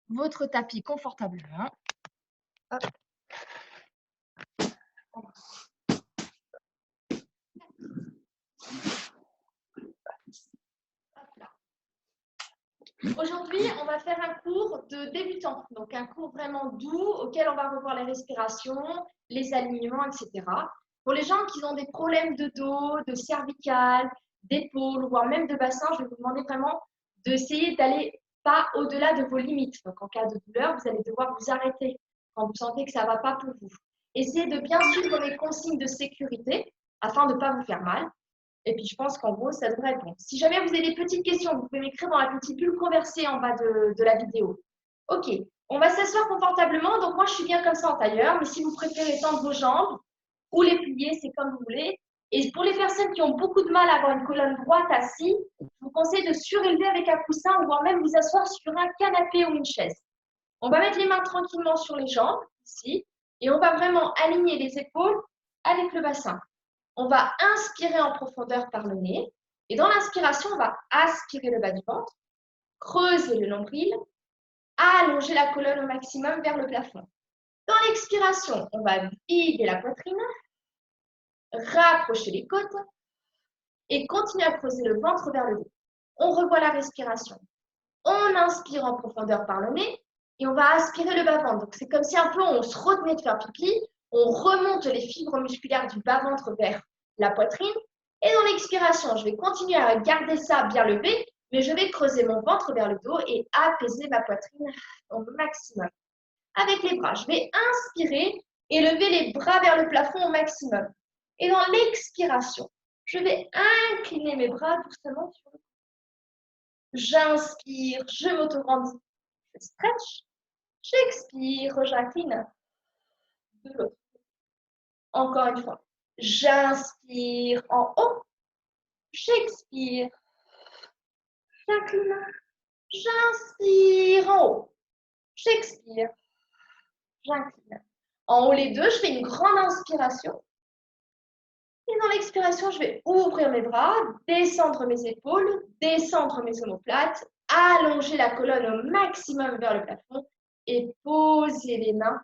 votre tapis confortablement. Hop. Aujourd'hui, on va faire un cours de débutant, donc un cours vraiment doux auquel on va revoir les respirations, les alignements, etc. Pour les gens qui ont des problèmes de dos, de cervicales, d'épaules, voire même de bassin, je vais vous demander vraiment d'essayer d'aller pas au-delà de vos limites. Donc en cas de douleur, vous allez devoir vous arrêter quand vous sentez que ça ne va pas pour vous. Essayez de bien suivre les consignes de sécurité afin de ne pas vous faire mal. Et puis, je pense qu'en gros, ça devrait être bon. Si jamais vous avez des petites questions, vous pouvez m'écrire dans la petite bulle conversée en bas de la vidéo. OK, on va s'asseoir confortablement. Donc, moi, je suis bien comme ça en tailleur. Mais si vous préférez tendre vos jambes ou les plier, c'est comme vous voulez. Et pour les personnes qui ont beaucoup de mal à avoir une colonne droite assise, je vous conseille de surélever avec un coussin ou voire même vous asseoir sur un canapé ou une chaise. On va mettre les mains tranquillement sur les jambes, ici. Et on va vraiment aligner les épaules avec le bassin. On va inspirer en profondeur par le nez. Et dans l'inspiration, on va aspirer le bas du ventre, creuser le nombril, allonger la colonne au maximum vers le plafond. Dans l'expiration, on va vider la poitrine, rapprocher les côtes et continuer à creuser le ventre vers le dos. On revoit la respiration. On inspire en profondeur par le nez et on va aspirer le bas-ventre. Donc, c'est comme si un peu on se retenait de faire pipi, on remonte les fibres musculaires du bas-ventre vers la poitrine. Et dans l'expiration, je vais continuer à garder ça bien levé, mais je vais creuser mon ventre vers le dos et apaiser ma poitrine au maximum. Avec les bras, je vais inspirer et lever les bras vers le plafond au maximum. Et dans l'expiration, je vais incliner mes bras doucement sur le dos. J'inspire, je m'auto-grandis, je stretch. J'expire, j'incline de l'autre. Encore une fois. J'inspire en haut. J'expire. J'incline. J'inspire en haut. J'expire. J'incline. En haut les deux, je fais une grande inspiration. Et dans l'expiration, je vais ouvrir mes bras, descendre mes épaules, descendre mes omoplates, allonger la colonne au maximum vers le plafond et poser les mains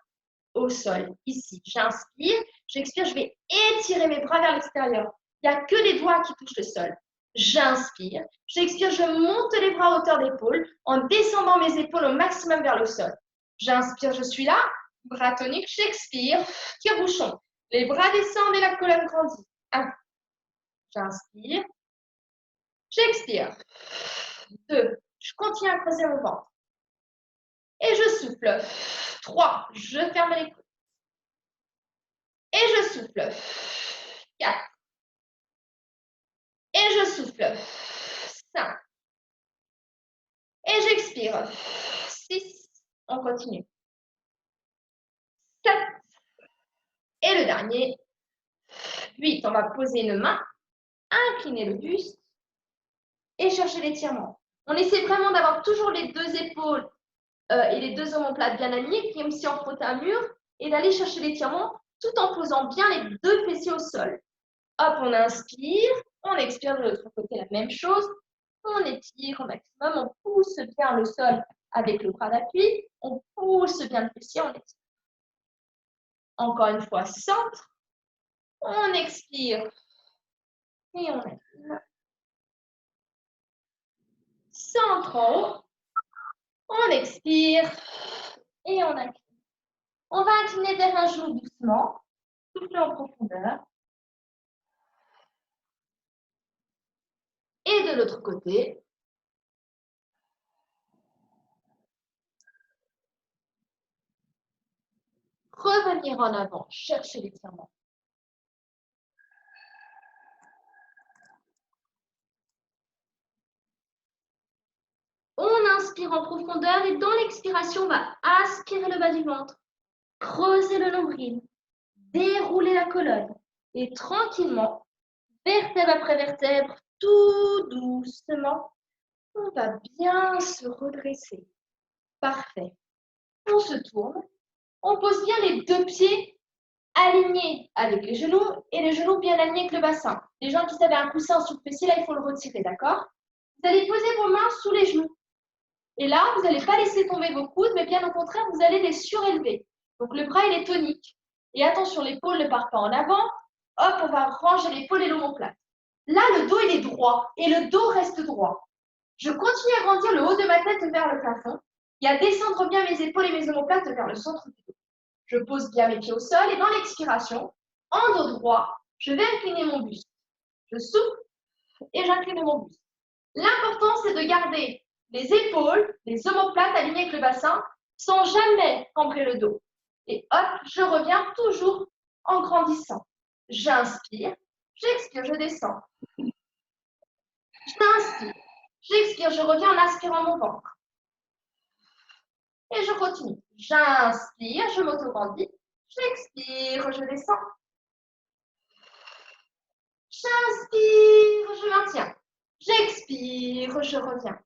au sol, ici. J'inspire, j'expire, je vais étirer mes bras vers l'extérieur. Il n'y a que les doigts qui touchent le sol. J'inspire, j'expire, je monte les bras à hauteur d'épaule en descendant mes épaules au maximum vers le sol. J'inspire, je suis là, bras toniques, j'expire, tire-bouchon. Les bras descendent et la colonne grandit. 1. J'inspire, j'expire. 2. Je continue à creuser mon ventre. Et je souffle. 3. Je ferme les coudes. Et je souffle. 4. Et je souffle. 5. Et j'expire. 6. On continue. 7. Et le dernier. 8. On va poser une main, incliner le buste et chercher l'étirement. On essaie vraiment d'avoir toujours les deux épaules et les deux omoplates bien alignés, comme si on frottait un mur, et d'aller chercher l'étirement tout en posant bien les deux fessiers au sol. Hop, on inspire, on expire de l'autre côté la même chose, on étire au maximum, on pousse bien le sol avec le bras d'appui, on pousse bien le fessier, on étire. Encore une fois, centre, on expire et on incline. Centre en haut, on expire et on incline. On va incliner vers un genou doucement, souffler en profondeur. Et de l'autre côté, revenir en avant, chercher l'étirement. On inspire en profondeur et dans l'expiration, on va aspirer le bas du ventre, creuser le nombril, dérouler la colonne et tranquillement, vertèbre après vertèbre, tout doucement, on va bien se redresser. Parfait. On se tourne, on pose bien les deux pieds alignés avec les genoux et les genoux bien alignés avec le bassin. Les gens qui avaient un coussin sous le fessier, là, il faut le retirer, d'accord? Vous allez poser vos mains sous les genoux. Et là, vous n'allez pas laisser tomber vos coudes, mais bien au contraire, vous allez les surélever. Donc, le bras, il est tonique. Et attention, l'épaule ne part pas en avant. Hop, on va ranger l'épaule et l'omoplate. Là, le dos, il est droit et le dos reste droit. Je continue à grandir le haut de ma tête vers le plafond et à descendre bien mes épaules et mes omoplates vers le centre du dos. Je pose bien mes pieds au sol et dans l'expiration, en dos droit, je vais incliner mon buste. Je souffle et j'incline mon buste. L'important, c'est de garder les épaules, les omoplates alignées avec le bassin sans jamais cambrer le dos. Et hop, je reviens toujours en grandissant. J'inspire, j'expire, je descends. J'inspire, j'expire, je reviens en aspirant mon ventre. Et je continue. J'inspire, je m'auto-grandis. J'expire, je descends. J'inspire, je maintiens. J'expire, je reviens.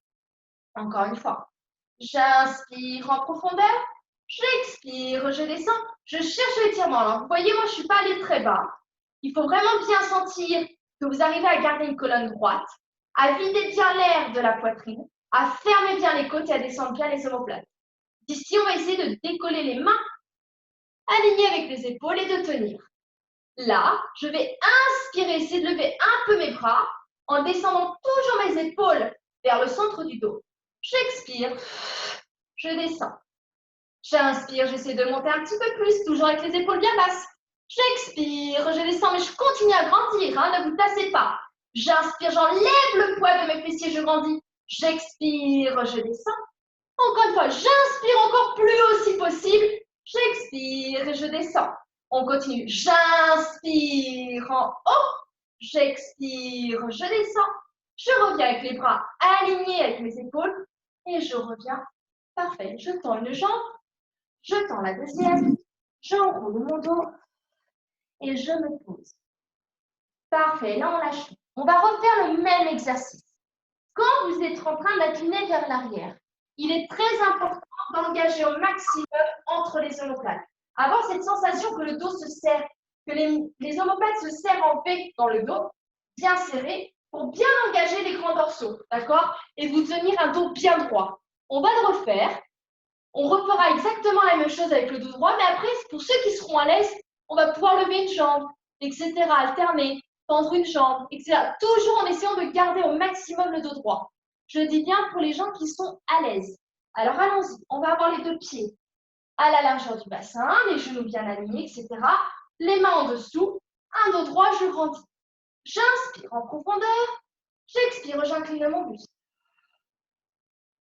Encore une fois. J'inspire en profondeur. J'expire, je descends. Je cherche l'étirement. Alors, vous voyez, moi, je ne suis pas allée très bas. Il faut vraiment bien sentir que vous arrivez à garder une colonne droite, à vider bien l'air de la poitrine, à fermer bien les côtes et à descendre bien les omoplates. Ici, on va essayer de décoller les mains, alignées avec les épaules et de tenir. Là, je vais inspirer, essayer de lever un peu mes bras en descendant toujours mes épaules vers le centre du dos. J'expire, je descends. J'inspire, j'essaie de monter un petit peu plus, toujours avec les épaules bien basses. J'expire, je descends, mais je continue à grandir, ne vous tassez pas. J'inspire, j'enlève le poids de mes fessiers, je grandis. J'expire, je descends. Encore une fois, j'inspire encore plus haut si possible. J'expire et je descends. On continue. J'inspire en haut. J'expire, je descends. Je reviens avec les bras alignés avec mes épaules. Et je reviens. Parfait. Je tends une jambe. Je tends la deuxième. J'enroule mon dos. Et je me pose. Parfait. Là, on lâche. On va refaire le même exercice. Quand vous êtes en train d'incliner vers l'arrière, il est très important d'engager au maximum entre les omoplates. Avoir cette sensation que le dos se serre, que les omoplates se serrent en V dans le dos, bien serré, pour bien engager les grands dorsaux, d'accord? Et vous tenir un dos bien droit. On va le refaire. On refera exactement la même chose avec le dos droit, mais après, pour ceux qui seront à l'aise, on va pouvoir lever une jambe, etc., alterner, tendre une jambe, etc. Toujours en essayant de garder au maximum le dos droit. Je dis bien pour les gens qui sont à l'aise. Alors, allons-y. On va avoir les deux pieds à la largeur du bassin, les genoux bien alignés, etc. Les mains en dessous. Un dos droit, je grandis. J'inspire en profondeur. J'expire, j'incline mon buste.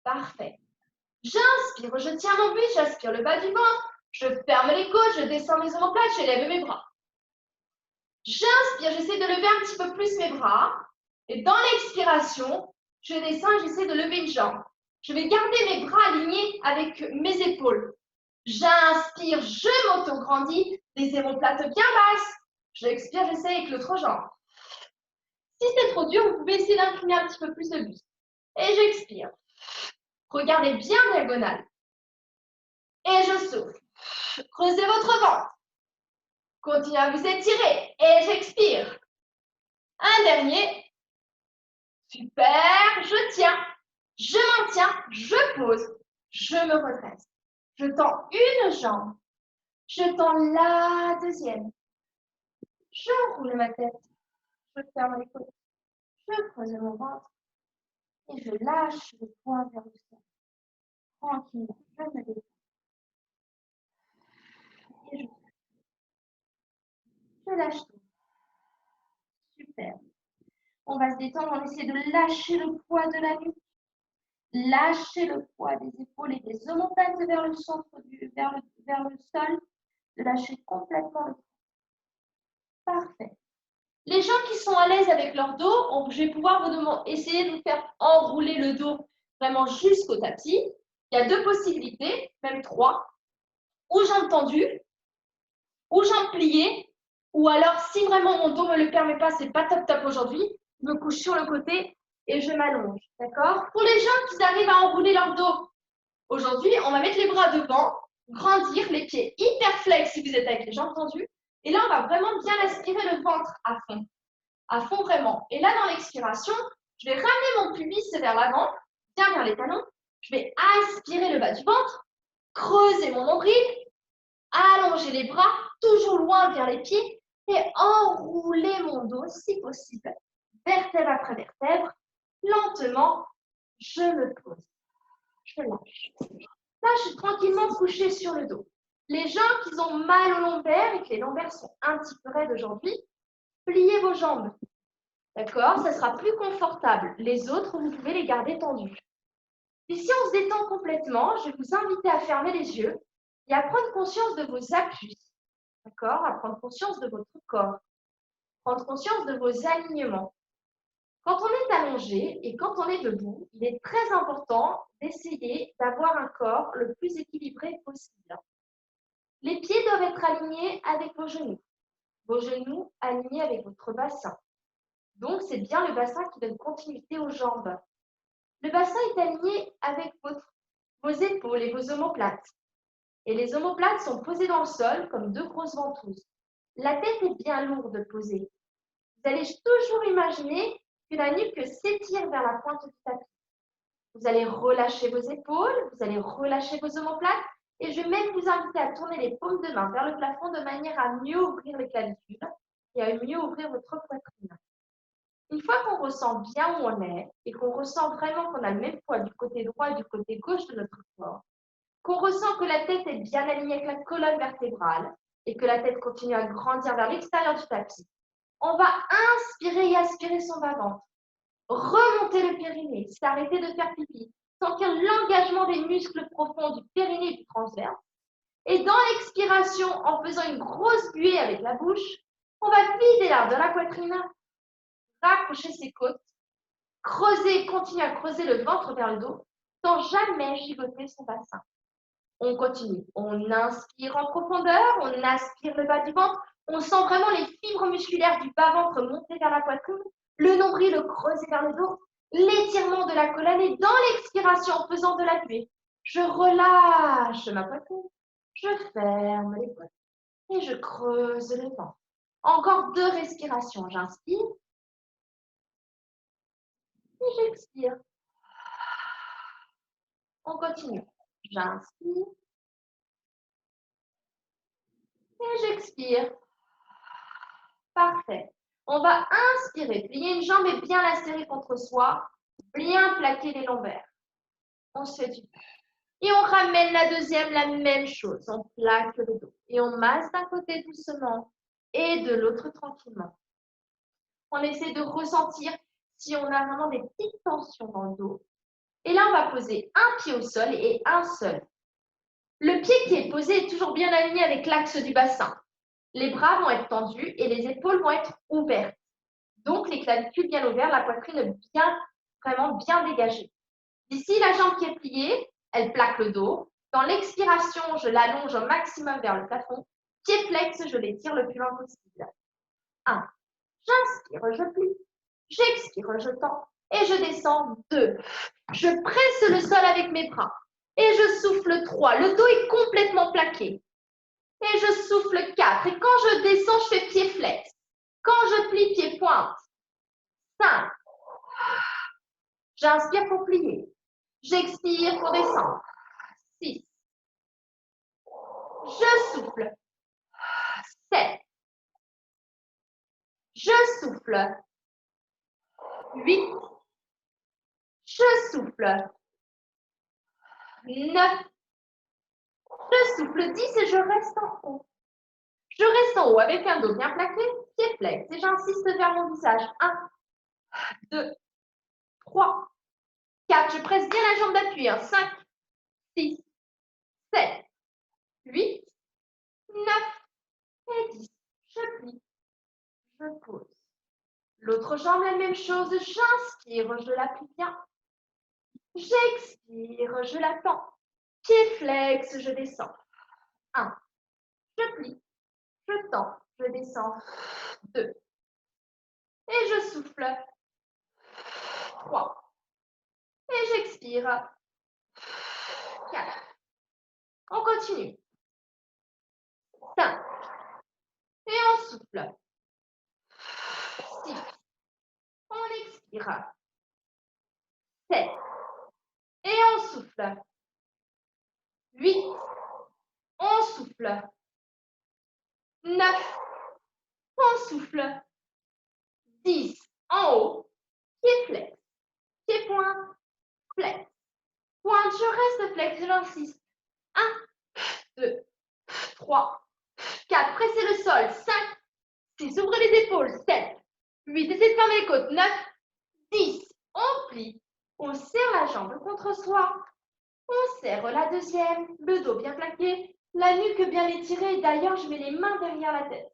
Parfait. J'inspire, je tiens mon buste, j'aspire le bas du ventre. Je ferme les côtes, je descends mes omoplates, je lève mes bras. J'inspire, j'essaie de lever un petit peu plus mes bras. Et dans l'expiration, je descends et j'essaie de lever une jambe. Je vais garder mes bras alignés avec mes épaules. J'inspire, je m'auto-grandis, les omoplates bien basses. J'expire, j'essaie avec l'autre jambe. Si c'est trop dur, vous pouvez essayer d'incliner un petit peu plus le buste. Et j'expire. Regardez bien diagonale. Et je souffle. Creusez votre ventre. Continuez à vous étirer. Et j'expire. Un dernier. Super. Je tiens. Je maintiens. Je pose. Je me redresse. Je tends une jambe. Je tends la deuxième. J'enroule ma tête. Je ferme les côtes. Je creuse mon ventre. Et je lâche le poing vers le sol. Tranquillement. Je me détends. Et je lâche tout. Super. On va se détendre, on essaie de lâcher le poids de la nuque. Lâcher le poids des épaules et des omoplates vers le centre, vers le sol. De lâcher complètement le poids. Parfait. Les gens qui sont à l'aise avec leur dos, je vais pouvoir essayer de vous faire enrouler le dos vraiment jusqu'au tapis. Il y a deux possibilités, même trois. Ou jambes tendues, ou jambes pliées, ou alors si vraiment mon dos ne me le permet pas, c'est pas top aujourd'hui, je me couche sur le côté et je m'allonge, d'accord? Pour les gens qui arrivent à enrouler leur dos, aujourd'hui, on va mettre les bras devant, grandir, les pieds hyper flex si vous êtes avec les jambes tendues. Et là, on va vraiment bien aspirer le ventre à fond vraiment. Et là, dans l'expiration, je vais ramener mon pubis vers l'avant, bien vers les talons. Je vais aspirer le bas du ventre, creuser mon nombril, allonger les bras, toujours loin vers les pieds, et enrouler mon dos si possible, vertèbre après vertèbre. Lentement, je me pose, je lâche. Là, je suis tranquillement couchée sur le dos. Les gens qui ont mal aux lombaires et que les lombaires sont un petit peu raides aujourd'hui, pliez vos jambes. D'accord? Ça sera plus confortable. Les autres, vous pouvez les garder tendus. Et si on se détend complètement, je vais vous inviter à fermer les yeux et à prendre conscience de vos appuis. D'accord? À prendre conscience de votre corps. Prendre conscience de vos alignements. Quand on est allongé et quand on est debout, il est très important d'essayer d'avoir un corps le plus équilibré possible. Les pieds doivent être alignés avec vos genoux alignés avec votre bassin. Donc, c'est bien le bassin qui donne continuité aux jambes. Le bassin est aligné avec vos épaules et vos omoplates. Et les omoplates sont posées dans le sol comme deux grosses ventouses. La tête est bien lourde posée. Vous allez toujours imaginer que la nuque s'étire vers la pointe du tapis. Vous allez relâcher vos épaules, vous allez relâcher vos omoplates et je vais même vous inviter à tourner les paumes de main vers le plafond de manière à mieux ouvrir les clavicules et à mieux ouvrir votre poitrine. Une fois qu'on ressent bien où on est et qu'on ressent vraiment qu'on a le même poids du côté droit et du côté gauche de notre corps, qu'on ressent que la tête est bien alignée avec la colonne vertébrale et que la tête continue à grandir vers l'extérieur du tapis, on va inspirer et aspirer son bas-ventre. Remonter le périnée, s'arrêter de faire pipi, sentir l'engagement des muscles profonds du périnée et du transverse. Et dans l'expiration, en faisant une grosse buée avec la bouche, on va vider l'air de la poitrine, rapprocher ses côtes, creuser, continuer à creuser le ventre vers le dos, sans jamais gigoter son bassin. On continue. On inspire en profondeur, on aspire le bas du ventre, on sent vraiment les fibres musculaires du bas-ventre monter vers la poitrine, le nombril le creuser vers le dos, l'étirement de la colonne et dans l'expiration en faisant de la buée, je relâche ma poitrine, je ferme les côtes et je creuse le ventre. Encore 2 respirations. J'inspire et j'expire. On continue. J'inspire et j'expire. Parfait. On va inspirer, plier une jambe et bien la serrer contre soi, bien plaquer les lombaires. On se fait du bien. Et on ramène la deuxième, la même chose. On plaque le dos. Et on masse d'un côté doucement et de l'autre tranquillement. On essaie de ressentir si on a vraiment des petites tensions dans le dos. Et là, on va poser un pied au sol et un seul. Le pied qui est posé est toujours bien aligné avec l'axe du bassin. Les bras vont être tendus et les épaules vont être ouvertes. Donc, les clavicules bien ouvertes, la poitrine vraiment bien dégagée. Ici, la jambe qui est pliée, elle plaque le dos. Dans l'expiration, je l'allonge au maximum vers le plafond. Pied flex, je l'étire le plus loin possible. 1. J'inspire, je plie. J'expire, je tends. Et je descends. 2. Je presse le sol avec mes bras. Et je souffle 3. Le dos est complètement plaqué. Et je souffle 4. Et quand je descends, je fais pied flex. Quand je plie, pied pointe. 5. J'inspire pour plier. J'expire pour descendre. 6. Je souffle. 7. Je souffle. 8. Je souffle. 9. Je souffle 10 et je reste en haut. Je reste en haut avec un dos bien plaqué, pied flex et j'insiste vers mon visage. 1, 2, 3, 4. Je presse bien la jambe d'appui. 5, 6, 7, 8, 9 et 10. Je plie. Je pose. L'autre jambe, la même chose. J'inspire, je la plie bien. J'expire, je la tends. Pied flex, je descends. 1. Je plie. Je tends. Je descends. 2. Et je souffle. 3. Et j'expire. 4. On continue. 5. Et on souffle. 6. On expire. 7. Et on souffle. 8. On souffle. 9. On souffle. 10. En haut. Pied flex. Pied point. Flex. Pointe, je reste flex, j'insiste. 1, 2, 3, 4. Pressez le sol. 5, 6. Ouvrez les épaules. 7, 8. Essayez de fermer les côtes. 9, 10. On plie. On serre la jambe contre soi. On serre la deuxième. Le dos bien plaqué. La nuque bien étirée. D'ailleurs, je mets les mains derrière la tête.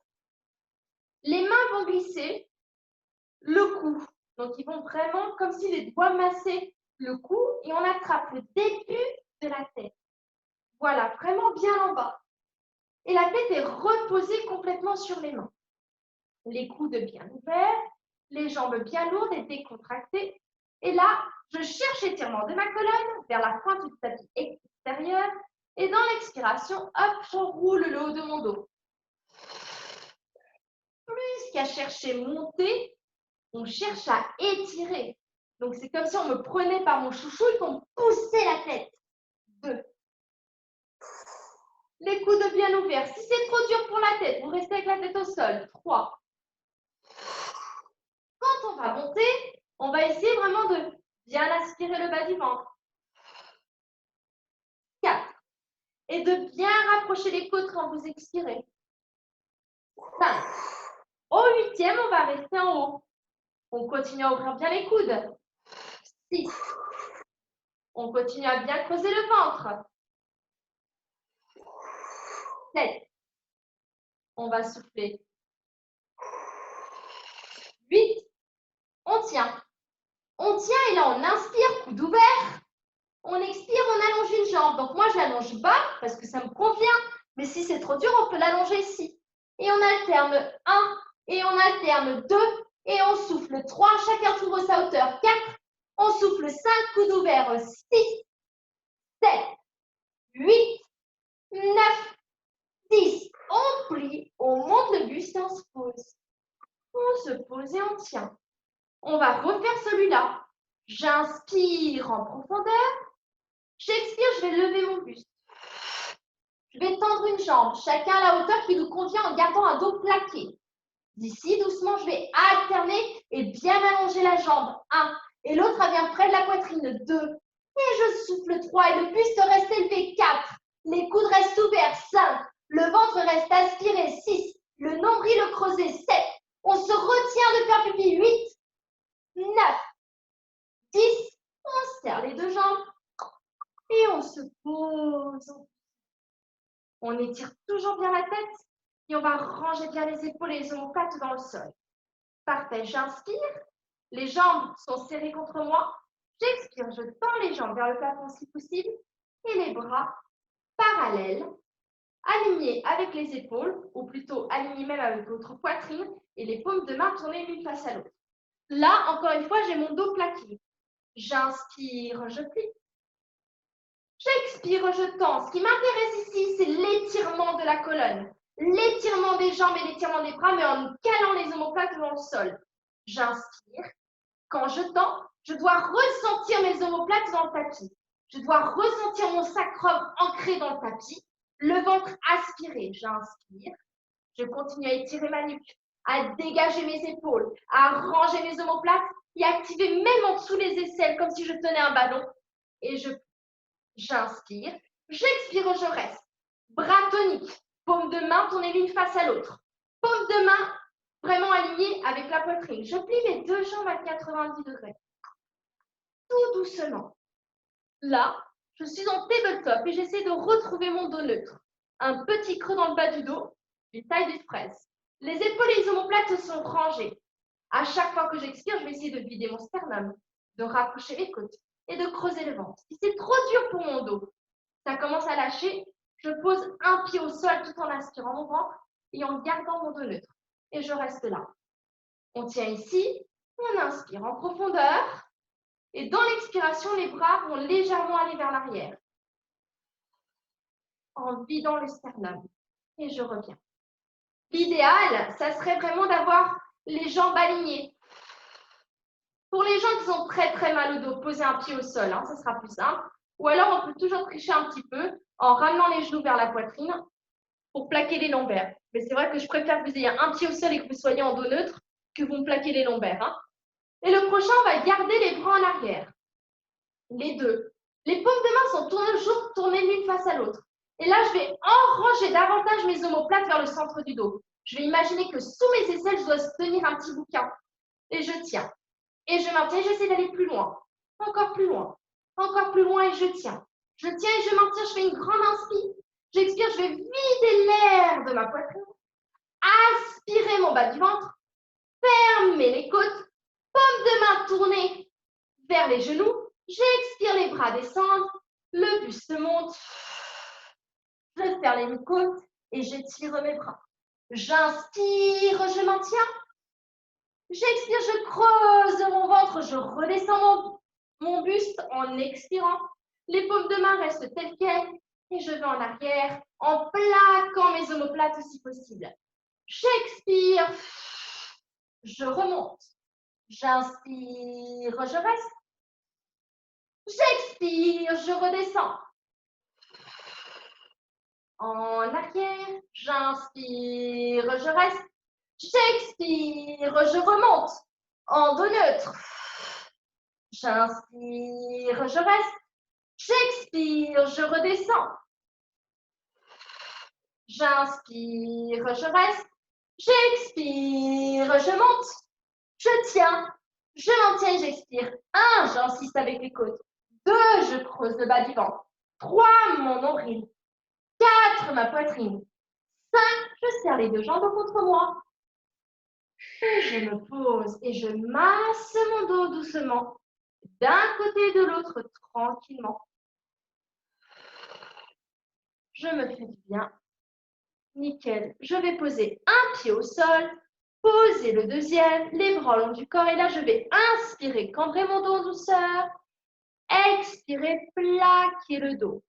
Les mains vont glisser le cou. Donc, ils vont vraiment comme si les doigts massaient le cou et on attrape le début de la tête. Voilà, vraiment bien en bas. Et la tête est reposée complètement sur les mains. Les coudes bien ouverts, les jambes bien lourdes et décontractées. Et là, je cherche l'étirement de ma colonne vers la pointe du tapis extérieur. Et dans l'expiration, hop, j'enroule le haut de mon dos. Plus qu'à chercher monter, on cherche à étirer. Donc, c'est comme si on me prenait par mon chouchou et qu'on me poussait la tête. 2. Les coudes bien ouverts. Si c'est trop dur pour la tête, vous restez avec la tête au sol. 3. Quand on va monter, on va essayer vraiment de bien aspirer le bas du ventre. 4. Et de bien rapprocher les côtes quand vous expirez. 5. Au 8e, on va rester en haut. On continue à ouvrir bien les coudes. 6. On continue à bien creuser le ventre. 7. On va souffler. 8. On tient. On tient et là, on inspire, coude ouvert. On expire, on allonge une jambe. Donc, moi, je l'allonge bas parce que ça me convient. Mais si c'est trop dur, on peut l'allonger ici. Et on alterne 1 et on alterne 2 et on souffle 3. Chacun trouve sa hauteur. 4. On souffle 5, coude ouvert. 6, 7, 8, 9, 10. On plie, on monte le buste et on se pose. On se pose et on tient. On va refaire celui-là. J'inspire en profondeur. J'expire, je vais lever mon buste. Je vais tendre une jambe, chacun à la hauteur qui nous convient en gardant un dos plaqué. D'ici, doucement, je vais alterner et bien allonger la jambe. 1. Et l'autre vient près de la poitrine. 2. Et je souffle 3. Et le buste reste élevé. 4. Les coudes restent ouverts. 5. Le ventre reste aspiré. 6. Le nombril creusé. 7. On se retient de faire pipi. 8. 9. 10. On serre les deux jambes. Et on se pose. On étire toujours bien la tête et on va ranger bien les épaules et les omoplates dans le sol. Parfait, j'inspire. Les jambes sont serrées contre moi. J'expire, je tends les jambes vers le plafond si possible et les bras parallèles, alignés avec les épaules, ou plutôt alignés même avec votre poitrine et les paumes de main tournées l'une face à l'autre. Là, encore une fois, j'ai mon dos plaqué. J'inspire, je plie. J'expire, je tends. Ce qui m'intéresse ici, c'est l'étirement de la colonne, l'étirement des jambes et l'étirement des bras, mais en calant les omoplates dans le sol. J'inspire. Quand je tends, je dois ressentir mes omoplates dans le tapis. Je dois ressentir mon sacrum ancré dans le tapis, le ventre aspiré. J'inspire. Je continue à étirer ma nuque, à dégager mes épaules, à ranger mes omoplates et activer même en dessous les aisselles comme si je tenais un ballon. Et j'inspire, j'expire, je reste. Bras toniques, paume de main tournée l'une face à l'autre. Paume de main vraiment alignée avec la poitrine. Je plie les deux jambes à 90 degrés. Tout doucement. Là, je suis en tabletop et j'essaie de retrouver mon dos neutre. Un petit creux dans le bas du dos, une taille d'une fraise. Les épaules et les omoplates sont rangées. À chaque fois que j'expire, je vais essayer de vider mon sternum, de rapprocher les côtes et de creuser le ventre. Si c'est trop dur pour mon dos, ça commence à lâcher, je pose un pied au sol tout en aspirant mon ventre et en gardant mon dos neutre. Et je reste là. On tient ici, on inspire en profondeur. Et dans l'expiration, les bras vont légèrement aller vers l'arrière. En vidant le sternum. Et je reviens. L'idéal, ça serait vraiment d'avoir les jambes alignées. Pour les gens qui ont très très mal au dos, posez un pied au sol, hein, ça sera plus simple. Ou alors, on peut toujours tricher un petit peu en ramenant les genoux vers la poitrine pour plaquer les lombaires. Mais c'est vrai que je préfère que vous ayez un pied au sol et que vous soyez en dos neutre que vous me plaquez les lombaires. Hein. Et le prochain, on va garder les bras en arrière. Les deux. Les paumes de main sont toujours tournées l'une face à l'autre. Et là, je vais enranger davantage mes omoplates vers le centre du dos. Je vais imaginer que sous mes aisselles, je dois tenir un petit bouquin. Et je tiens. Et je maintiens, j'essaie d'aller plus loin. Encore plus loin. Encore plus loin et je tiens. Je tiens et je maintiens, je fais une grande inspire. J'expire, je vais vider l'air de ma poitrine. Aspirer mon bas du ventre. Fermer les côtes. Paumes de main tournées vers les genoux. J'expire, les bras descendent. Le buste monte. Je serre les côtes et j'étire mes bras. J'inspire, je maintiens. J'expire, je creuse mon ventre, je redescends mon buste en expirant. Les paumes de main restent telles quelles et je vais en arrière en plaquant mes omoplates aussi possible. J'expire, je remonte. J'inspire, je reste. J'expire, je redescends. En arrière, j'inspire, je reste. J'expire, je remonte. En dos neutre. J'inspire, je reste. J'expire, je redescends. J'inspire, je reste. J'expire, je monte. Je tiens. Je maintiens et j'expire. 1, j'insiste avec les côtes. 2, je creuse le bas du ventre. 3, mon nombril. 4, ma poitrine. 5, je serre les deux jambes contre moi. Et je me pose et je masse mon dos doucement, d'un côté et de l'autre, tranquillement. Je me fais du bien. Nickel. Je vais poser un pied au sol, poser le deuxième, les bras le long du corps. Et là, je vais inspirer, cambrer mon dos en douceur. Expirer, plaquer le dos.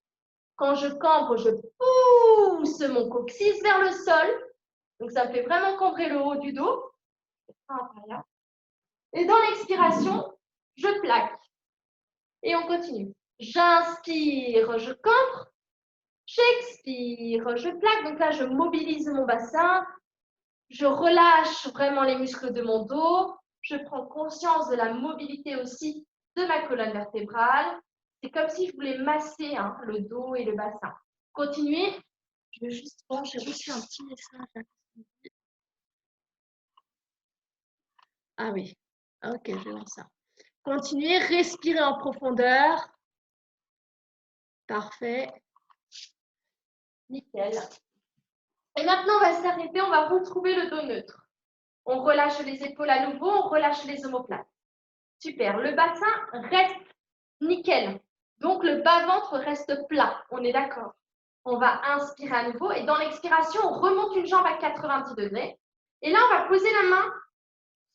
Quand je cambre, je pousse mon coccyx vers le sol. Donc, ça me fait vraiment cambrer le haut du dos. Et dans l'expiration, je plaque. Et on continue. J'inspire, je cambre. J'expire, je plaque. Donc là, je mobilise mon bassin. Je relâche vraiment les muscles de mon dos. Je prends conscience de la mobilité aussi de ma colonne vertébrale. C'est comme si je voulais masser le dos et le bassin. Continuez. Je vais juste voir, j'ai reçu un petit message. Ah oui, ok, je vais voir ça. Continuez, respirez en profondeur. Parfait. Nickel. Et maintenant, on va s'arrêter, on va retrouver le dos neutre. On relâche les épaules à nouveau, on relâche les omoplates. Super. Le bassin reste nickel. Donc, le bas-ventre reste plat. On est d'accord. On va inspirer à nouveau. Et dans l'expiration, on remonte une jambe à 90 degrés. Et là, on va poser la main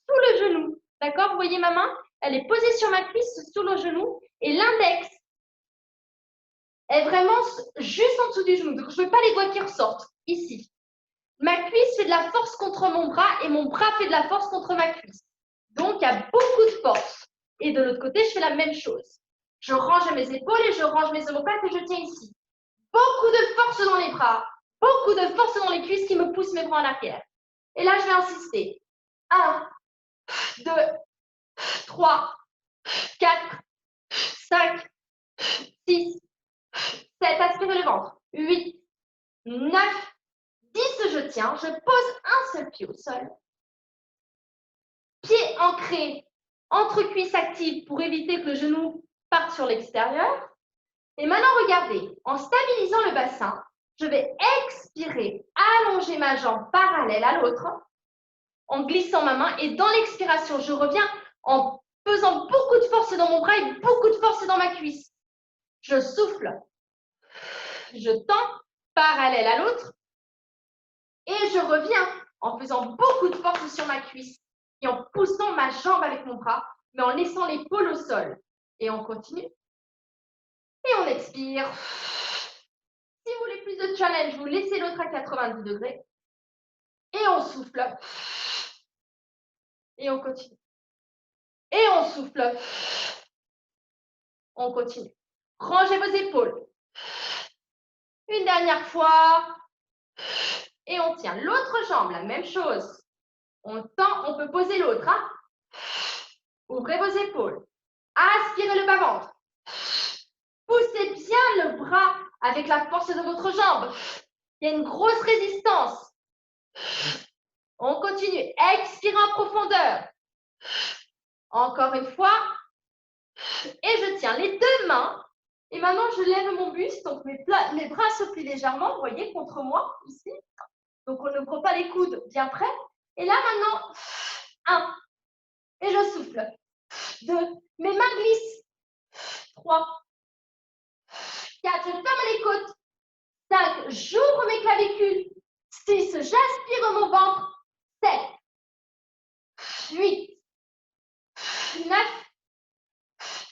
sous le genou. D'accord? Vous voyez ma main? Elle est posée sur ma cuisse, sous le genou. Et l'index est vraiment juste en dessous du genou. Donc, je ne veux pas les doigts qui ressortent. Ici. Ma cuisse fait de la force contre mon bras et mon bras fait de la force contre ma cuisse. Donc, il y a beaucoup de force. Et de l'autre côté, je fais la même chose. Je range mes épaules et je range mes omoplates et je tiens ici. Beaucoup de force dans les bras, beaucoup de force dans les cuisses qui me poussent mes bras en arrière. Et là, je vais insister. 1, 2, 3, 4, 5, 6, 7. Aspirez le ventre. 8, 9, 10, je tiens. Je pose un seul pied au sol. Pied ancré entre cuisses actives pour éviter que le genou parte sur l'extérieur. Et maintenant, regardez, en stabilisant le bassin, je vais expirer, allonger ma jambe parallèle à l'autre, en glissant ma main. Et dans l'expiration, je reviens en faisant beaucoup de force dans mon bras et beaucoup de force dans ma cuisse. Je souffle, je tends parallèle à l'autre. Et je reviens en faisant beaucoup de force sur ma cuisse et en poussant ma jambe avec mon bras, mais en laissant l'épaule au sol. Et on continue. Et on expire. Si vous voulez plus de challenge, vous laissez l'autre à 90 degrés. Et on souffle. Et on continue. Et on souffle. On continue. Rangez vos épaules. Une dernière fois. Et on tient l'autre jambe, la même chose. On tend, on peut poser l'autre. Hein? Ouvrez vos épaules. Aspirez le bas-ventre. Poussez bien le bras avec la force de votre jambe. Il y a une grosse résistance. On continue. Expirez en profondeur. Encore une fois. Et je tiens les deux mains. Et maintenant, je lève mon buste. Donc, mes bras se plient légèrement, vous voyez, contre moi, ici. Donc, on n'ouvre pas les coudes bien près. Et là, maintenant, 1. Et je souffle. 2. Mes mains glissent. 3. 4. Je ferme les côtes. 5. J'ouvre mes clavicules. 6. J'aspire mon ventre. 7. 8. 9.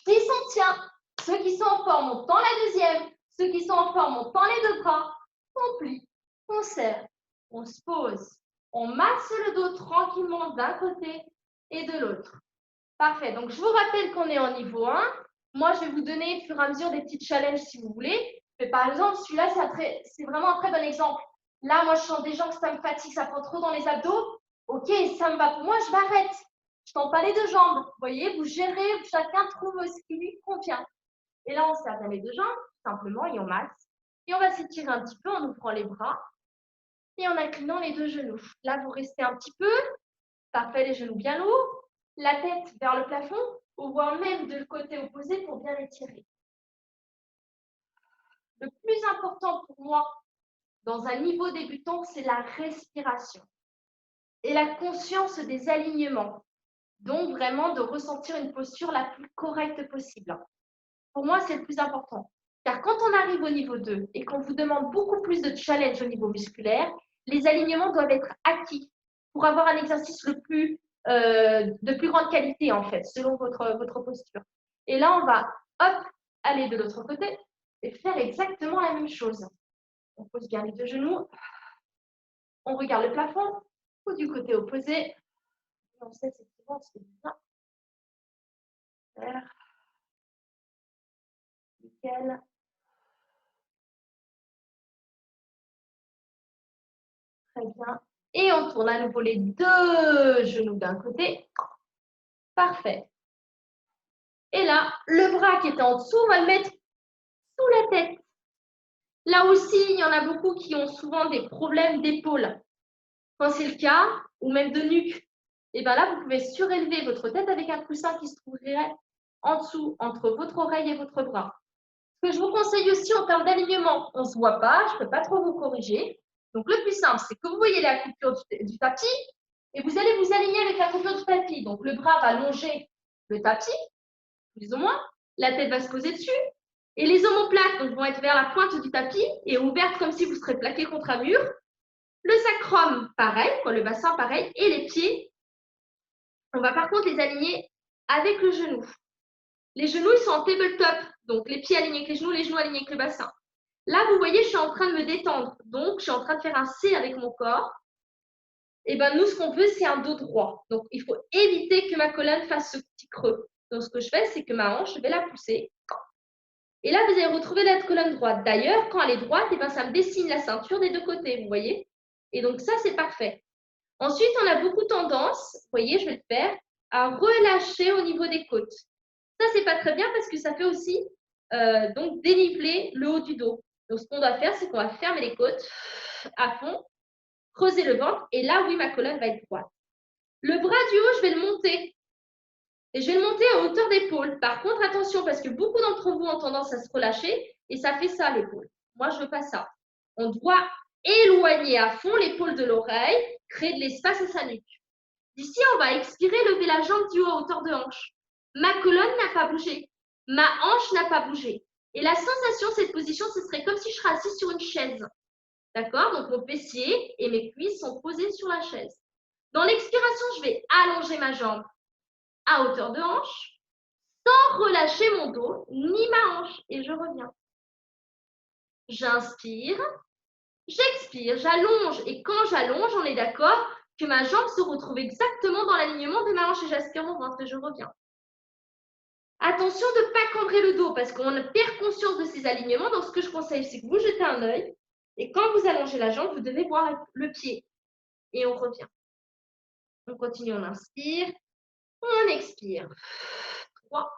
10. On tient. Ceux qui sont en forme, on tend la deuxième. Ceux qui sont en forme, on tend les deux bras. On plie, on serre, on se pose. On masse le dos tranquillement d'un côté et de l'autre. Parfait. Donc, je vous rappelle qu'on est en niveau 1. Moi, je vais vous donner au fur et à mesure des petits challenges si vous voulez. Mais par exemple, celui-là, c'est vraiment un très bon exemple. Là, moi, je sens déjà que ça me fatigue, ça prend trop dans les abdos. Ok, ça me va pour moi, je m'arrête. Je tends pas les deux jambes. Vous voyez, vous gérez, chacun trouve ce qui lui convient. Et là, on serre bien les deux jambes, simplement, et on masse. Et on va s'étirer un petit peu en ouvrant les bras et en inclinant les deux genoux. Là, vous restez un petit peu. Parfait, les genoux bien lourds. La tête vers le plafond, ou voire même de le côté opposé pour bien étirer. Le plus important pour moi dans un niveau débutant, c'est la respiration et la conscience des alignements. Donc, vraiment de ressentir une posture la plus correcte possible. Pour moi, c'est le plus important. Car quand on arrive au niveau 2 et qu'on vous demande beaucoup plus de challenge au niveau musculaire, les alignements doivent être acquis pour avoir un exercice de plus grande qualité, en fait, selon votre posture. Et là, on va, hop, aller de l'autre côté et faire exactement la même chose. On pose bien les deux genoux. On regarde le plafond ou du côté opposé. On sait effectivement ce que c'est bien. Faire. Nickel. Très bien. Et on tourne à nouveau les deux genoux d'un côté. Parfait. Et là, le bras qui était en dessous, on va le mettre sous la tête. Là aussi, il y en a beaucoup qui ont souvent des problèmes d'épaule. Quand c'est le cas, ou même de nuque, et bien là, vous pouvez surélever votre tête avec un coussin qui se trouverait en dessous, entre votre oreille et votre bras. Ce que je vous conseille aussi en termes d'alignement, on ne se voit pas, je ne peux pas trop vous corriger. Donc, le plus simple, c'est que vous voyez la coupure du tapis et vous allez vous aligner avec la coupure du tapis. Donc, le bras va longer le tapis, plus ou moins. La tête va se poser dessus. Et les omoplates donc, vont être vers la pointe du tapis et ouvertes comme si vous serez plaqué contre un mur. Le sacrum, pareil, le bassin, pareil. Et les pieds, on va par contre les aligner avec le genou. Les genoux, ils sont en tabletop. Donc, les pieds alignés avec les genoux alignés avec le bassin. Là, vous voyez, je suis en train de me détendre. Donc, je suis en train de faire un C avec mon corps. Et bien, nous, ce qu'on veut, c'est un dos droit. Donc, il faut éviter que ma colonne fasse ce petit creux. Donc, ce que je fais, c'est que ma hanche, je vais la pousser. Et là, vous allez retrouver la colonne droite. D'ailleurs, quand elle est droite, et bien, ça me dessine la ceinture des deux côtés, vous voyez. Et donc, ça, c'est parfait. Ensuite, on a beaucoup tendance, vous voyez, je vais le faire, à relâcher au niveau des côtes. Ça, c'est pas très bien parce que ça fait aussi donc déniveler le haut du dos. Donc, ce qu'on doit faire, c'est qu'on va fermer les côtes à fond, creuser le ventre, et là, oui, ma colonne va être droite. Le bras du haut, je vais le monter. Et je vais le monter à hauteur d'épaule. Par contre, attention, parce que beaucoup d'entre vous ont tendance à se relâcher, et ça fait ça, l'épaule. Moi, je ne veux pas ça. On doit éloigner à fond l'épaule de l'oreille, créer de l'espace à sa nuque. D'ici, on va expirer, lever la jambe du haut à hauteur de hanche. Ma colonne n'a pas bougé. Ma hanche n'a pas bougé. Et la sensation de cette position, ce serait comme si je serais assise sur une chaise. D'accord? Donc, mon fessier et mes cuisses sont posés sur la chaise. Dans l'expiration, je vais allonger ma jambe à hauteur de hanche, sans relâcher mon dos, ni ma hanche. Et je reviens. J'inspire, j'expire, j'allonge. Et quand j'allonge, on est d'accord que ma jambe se retrouve exactement dans l'alignement de ma hanche et j'aspire mon ventre et je reviens. Attention de ne pas cambrer le dos parce qu'on perd conscience de ces alignements. Donc, ce que je conseille, c'est que vous jetez un œil et quand vous allongez la jambe, vous devez voir le pied. Et on revient. On continue, on inspire, on expire. 3.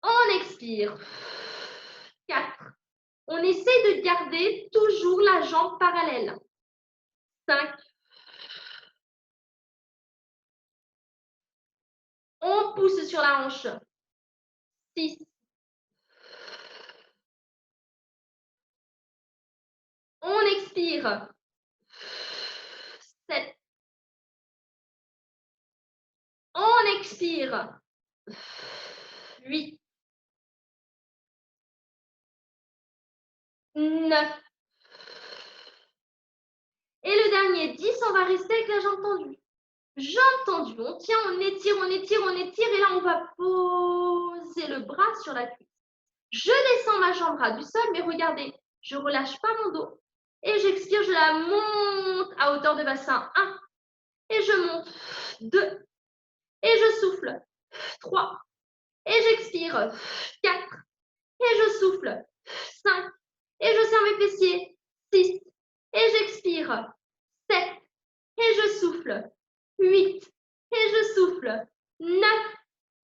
On expire. 4. On essaie de garder toujours la jambe parallèle. 5. On pousse sur la hanche. 6. On expire. 7. On expire. 8. 9. Et le dernier, 10, on va rester avec la jambe tendue. Jambe tendue, on tient, on étire, on étire, on étire. Et là, on va poser le bras sur la cuisse. Je descends ma jambe ras du sol, mais regardez, je ne relâche pas mon dos. Et j'expire, je la monte à hauteur de bassin. 1. Et je monte. 2. Et je souffle. 3. Et j'expire. 4. Et je souffle. 5. Et je serre mes fessiers. 6. Et j'expire. 7. Et je souffle. 8. Et je souffle. 9.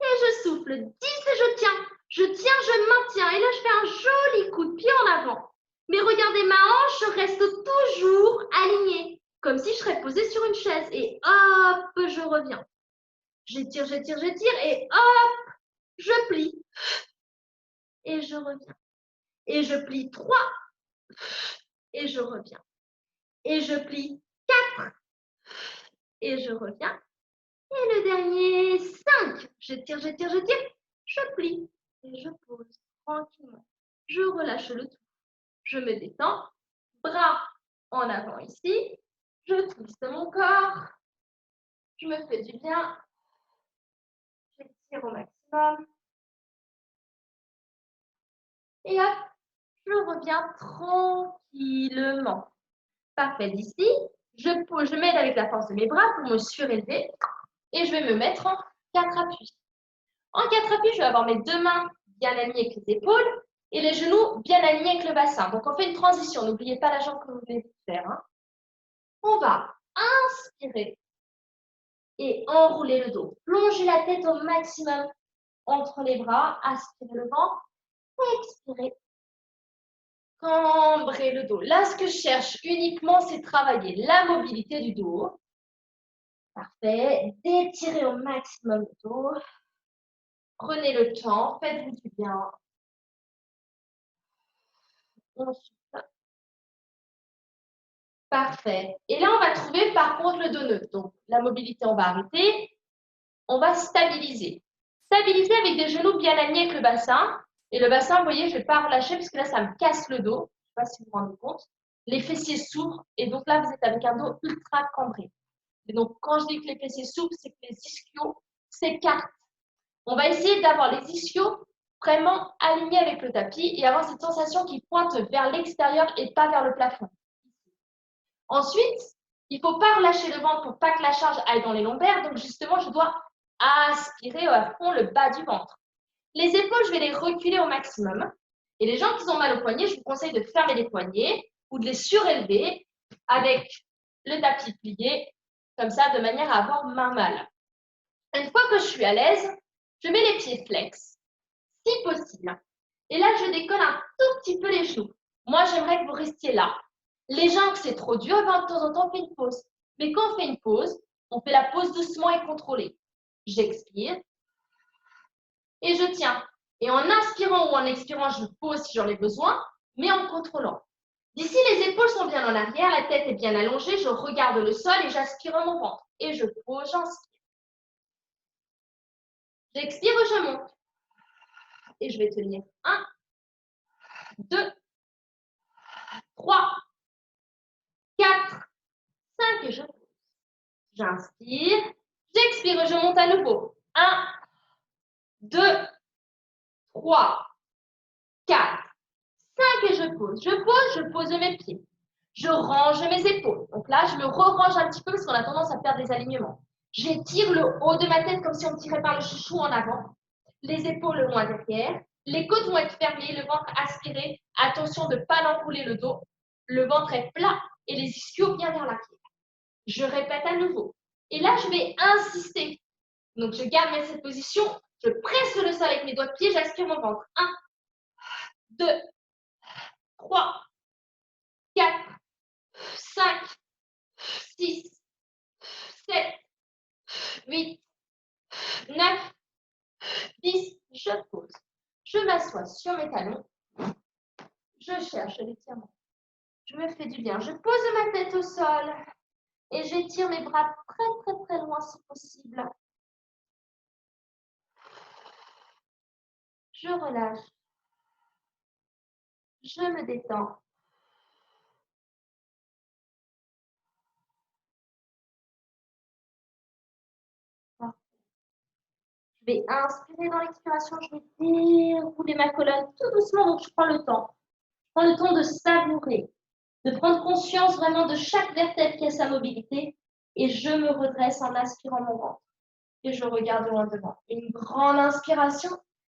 Et je souffle. 10 et je tiens. Je tiens, je maintiens. Et là, je fais un joli coup de pied en avant. Mais regardez, ma hanche reste toujours alignée. Comme si je serais posée sur une chaise. Et hop, je reviens. J'étire, j'étire, j'étire. Et hop, je plie. Et je reviens. Et je plie 3. Et je reviens. Et je plie 4. Et je reviens. Et le dernier, 5. J'étire, j'étire, j'étire. Je plie. Et je pose tranquillement. Je relâche le tout. Je me détends. Bras en avant ici. Je twiste mon corps. Je me fais du bien. J'étire au maximum. Et hop, je reviens tranquillement. Parfait. D'ici, je m'aide avec la force de mes bras pour me surélever. Et je vais me mettre en 4 appuis. En 4 appuis, je vais avoir mes 2 mains bien alignées avec les épaules et les genoux bien alignés avec le bassin. Donc, on fait une transition. N'oubliez pas la jambe que vous venez de faire. Hein. On va inspirer et enrouler le dos. Plongez la tête au maximum entre les bras. Aspirez le ventre. Expirez. Cambrez le dos. Là, ce que je cherche uniquement, c'est travailler la mobilité du dos. Parfait. D'étirer au maximum le dos. Prenez le temps. Faites-vous du bien. On souffle. Parfait. Et là, on va trouver par contre le dos neutre. Donc, la mobilité, on va arrêter. On va stabiliser. Stabiliser avec des genoux bien alignés avec le bassin. Et le bassin, vous voyez, je ne vais pas relâcher parce que là, ça me casse le dos. Je ne sais pas si vous vous rendez compte. Les fessiers s'ouvrent. Et donc là, vous êtes avec un dos ultra cambré. Et donc, quand je dis que les fessiers s'ouvrent, c'est que les ischios s'écartent. On va essayer d'avoir les ischios vraiment alignés avec le tapis et avoir cette sensation qui pointe vers l'extérieur et pas vers le plafond. Ensuite, il ne faut pas relâcher le ventre pour pas que la charge aille dans les lombaires. Donc, justement, je dois aspirer à fond le bas du ventre. Les épaules, je vais les reculer au maximum. Et les gens qui ont mal aux poignets, je vous conseille de fermer les poignets ou de les surélever avec le tapis plié, comme ça, de manière à avoir main mal. Une fois que je suis à l'aise, je mets les pieds flex, si possible. Et là, je décolle un tout petit peu les genoux. Moi, j'aimerais que vous restiez là. Les jambes, c'est trop dur, ben, de temps en temps, on fait une pause. Mais quand on fait une pause, on fait la pause doucement et contrôlée. J'expire et je tiens. Et en inspirant ou en expirant, je pose si j'en ai besoin, mais en contrôlant. D'ici, les épaules sont bien en arrière, la tête est bien allongée, je regarde le sol et j'aspire mon ventre. Et je pose, j'inspire. J'expire, je monte. Et je vais tenir 1, 2, 3, 4, 5 et je pose. J'inspire, j'expire et je monte à nouveau. 1, 2, 3, 4, 5 et je pose mes pieds. Je range mes épaules. Donc là, je me re-range un petit peu parce qu'on a tendance à perdre des alignements. J'étire le haut de ma tête comme si on me tirait par le chouchou en avant. Les épaules loin derrière. Les côtes vont être fermées, le ventre aspiré. Attention de ne pas l'enrouler le dos. Le ventre est plat et les ischios bien vers l'arrière. Je répète à nouveau. Et là, je vais insister. Donc, je garde cette position. Je presse le sol avec mes doigts de pied. J'aspire mon ventre. 1, 2, 3, 4, 5, 6, 7, 8, 9, 10. Je pose. Je m'assois sur mes talons. Je cherche l'étirement. Je me fais du bien. Je pose ma tête au sol et j'étire mes bras très, très, très loin si possible. Je relâche. Je me détends. Je vais inspirer dans l'expiration. Je vais dérouler ma colonne tout doucement. Donc, je prends le temps. Je prends le temps de savourer, de prendre conscience vraiment de chaque vertèbre qui a sa mobilité. Et je me redresse en aspirant mon ventre. Et je regarde loin devant. Une grande inspiration.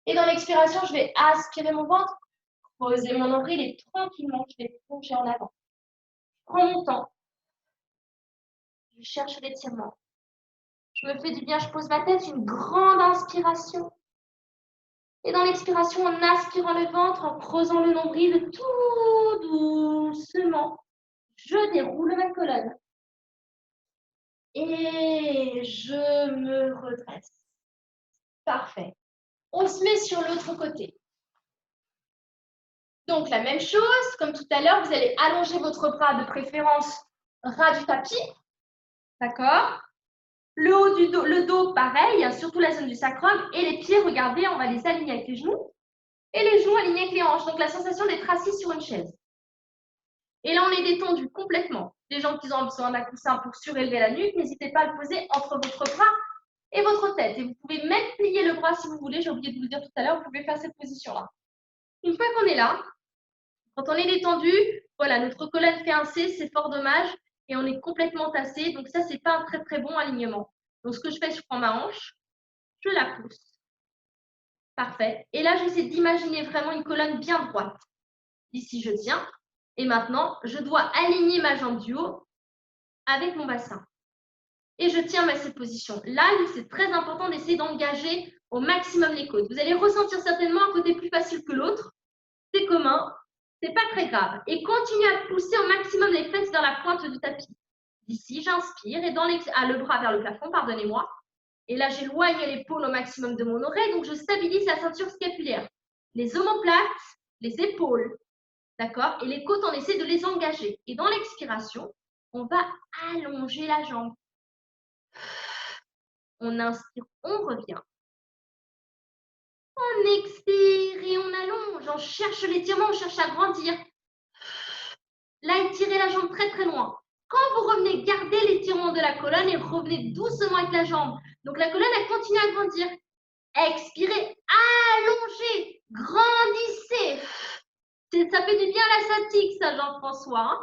Et dans l'expiration, je vais aspirer mon ventre, poser mon nombril et tranquillement, je vais plonger en avant. Je prends mon temps. Je cherche l'étirement. Je me fais du bien, je pose ma tête, une grande inspiration. Et dans l'expiration, en aspirant le ventre, en creusant le nombril, tout doucement, je déroule ma colonne. Et je me redresse. Parfait. On se met sur l'autre côté. Donc, la même chose, comme tout à l'heure, vous allez allonger votre bras de préférence ras du tapis. D'accord? Le haut du dos, le dos, pareil, surtout la zone du sacrum. Et les pieds, regardez, on va les aligner avec les genoux. Et les genoux alignés avec les hanches. Donc, la sensation d'être assis sur une chaise. Et là, on est détendu complètement. Les gens qui ont besoin d'un coussin pour surélever la nuque, n'hésitez pas à le poser entre votre bras et votre tête. Et vous pouvez même plier le bras si vous voulez. J'ai oublié de vous le dire tout à l'heure, vous pouvez faire cette position-là. Une fois qu'on est là, quand on est détendu, voilà, notre colonne fait un C, c'est fort dommage. Et on est complètement tassé. Donc ça, ce n'est pas un très, très bon alignement. Donc, ce que je fais, je prends ma hanche, je la pousse. Parfait. Et là, j'essaie d'imaginer vraiment une colonne bien droite. Ici, je tiens. Et maintenant, je dois aligner ma jambe du haut avec mon bassin. Et je tiens à cette position. Là, c'est très important d'essayer d'engager au maximum les côtes. Vous allez ressentir certainement un côté plus facile que l'autre. C'est commun. Ce n'est pas très grave. Et continuez à pousser au maximum les fesses vers la pointe du tapis. D'ici, j'inspire et le bras vers le plafond, pardonnez-moi. Et là, j'éloigne l'épaule au maximum de mon oreille. Donc, je stabilise la ceinture scapulaire. Les omoplates, les épaules. D'accord? Et les côtes, on essaie de les engager. Et dans l'expiration, on va allonger la jambe. On inspire, on revient. On expire et on allonge. On cherche l'étirement, on cherche à grandir. Là, étirez la jambe très très loin. Quand vous revenez, gardez l'étirement de la colonne et revenez doucement avec la jambe. Donc la colonne, elle continue à grandir. Expirez, allongez, grandissez. Ça fait du bien à la sciatique, ça, Jean-François. Hein?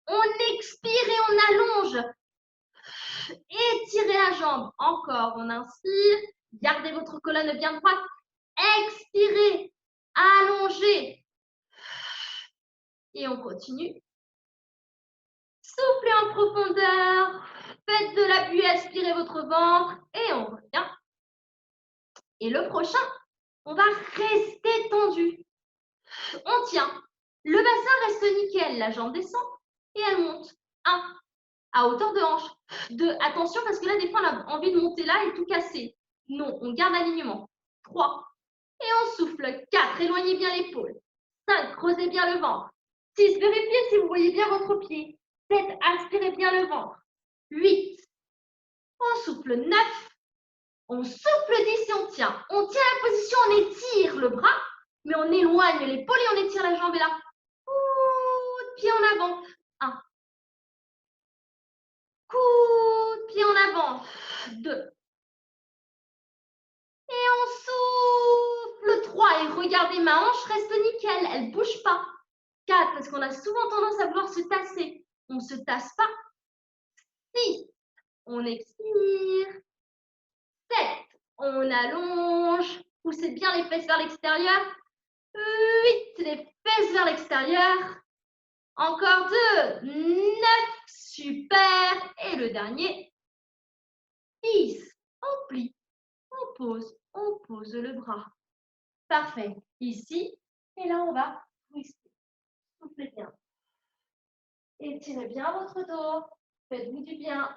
On expire et on allonge. Étirez la jambe. Encore, on inspire. Gardez votre colonne bien droite. Expirez, allongez. Et on continue. Soufflez en profondeur. Faites de la buée, aspirez votre ventre. Et on revient. Et le prochain, on va rester tendu. On tient. Le bassin reste nickel. La jambe descend et elle monte. 1. À hauteur de hanche. 2. Attention parce que là, des fois, on a envie de monter là et tout casser. Non, on garde l'alignement. 3. Et on souffle. 4. Éloignez bien l'épaule. 5. Creusez bien le ventre. 6. Vérifiez si vous voyez bien votre pied. 7. Aspirez bien le ventre. 8. On souffle. 9. On souffle 10 et on tient. On tient la position, on étire le bras, mais on éloigne l'épaule et on étire la jambe. Et là, coup de pied en avant. 1. Coup de pied en avant. 2. Et on souffle 3. Et regardez, ma hanche reste nickel, elle ne bouge pas. 4. Parce qu'on a souvent tendance à vouloir se tasser. On ne se tasse pas. 6. On expire. 7. On allonge. Poussez bien les fesses vers l'extérieur. 8. Les fesses vers l'extérieur. Encore 2. 9. Super. Et le dernier. 10. On plie. On pose le bras. Parfait. Ici. Et là, on va twister. Soufflez bien. Étirez bien votre dos. Faites-vous du bien.